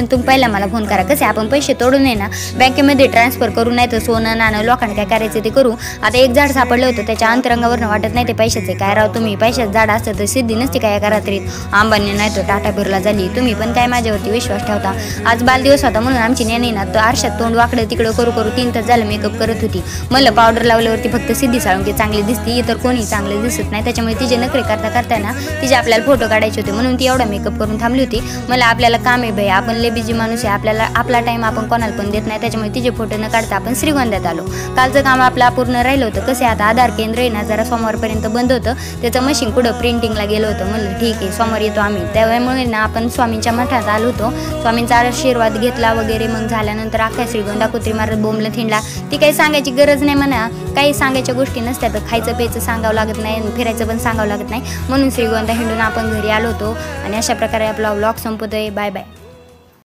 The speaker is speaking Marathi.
तुम्ही पहिला मला फोन करा, कसे आपण पैसे तोडून आहे ना बँकेमध्ये ट्रान्सफर करू, नाही तर सोनं नाणं लोकांना काय करायचं ते करू. आता एक झाड सापडलं होतं, त्याच्या अंतरंगावरनं वाटत नाही ते पैशाचे काय राव. तुम्ही पैशाचं झाड असतं तर सिद्धी नसते काय एका रात्रीत अंबानी नाही तर टाटा बिर्ला झाली. तुम्ही पण काय माझ्यावरती विश्वास ठेवता. आज बालदिवस होता म्हणून आमची नेणी ना तर आरशात तोंड वाकडं तिकडं करू 3 तास झालं मेकअप करत होती. मला पावडर लावल्यावरती फक्त सिद्धी साळुंके चांगली दिसते, इतर कोणी चांगले दिसत नाही. त्याच्यामुळे तिचे नखरे करता ना तिचे आपल्याला फोटो काढायचे होते म्हणून ती एवढा मेकअप करून थांबली होती. मला आपल्याला काम आहे बाई, आपण लय बिझी माणूस आहे, आपल्याला आपला टाइम आपण कोणाला पण देत नाही. त्याच्यामुळे तिचे फोटो न काढता आपण श्रीगोंद्यात आलो. कालचं काम आपलं अपूर्ण राहिलं होतं. कसे आता आधार केंद्र आहे ना जरा सोमवारपर्यंत बंद होतं, त्याचं मशीन कुठं प्रिंटिंगला गेलं होतं. म्हणलं ठीक आहे सोमवार येतो आम्ही. त्यामुळे ना आपण स्वामींच्या मठात आलो होतो, स्वामींचा आशीर्वाद घेतला वगैरे. मग झाल्यानंतर अख्ख्या श्रीगोंदा कुत्री मारत बोंबलं थिंडला. ती काही सांगायची गरज नाही म्हणा, काही सांगायच्या गोष्टी नसतात. खायचं प्यायचं सांगावं लागत नाही, फिरायचं पण सांगावं लागत नाही. म्हणून श्रीगोंदा हिंडून आपण घरी आलो होतो. आणि अशा प्रकारे आपला व्लॉग संपतोय. Bye bye.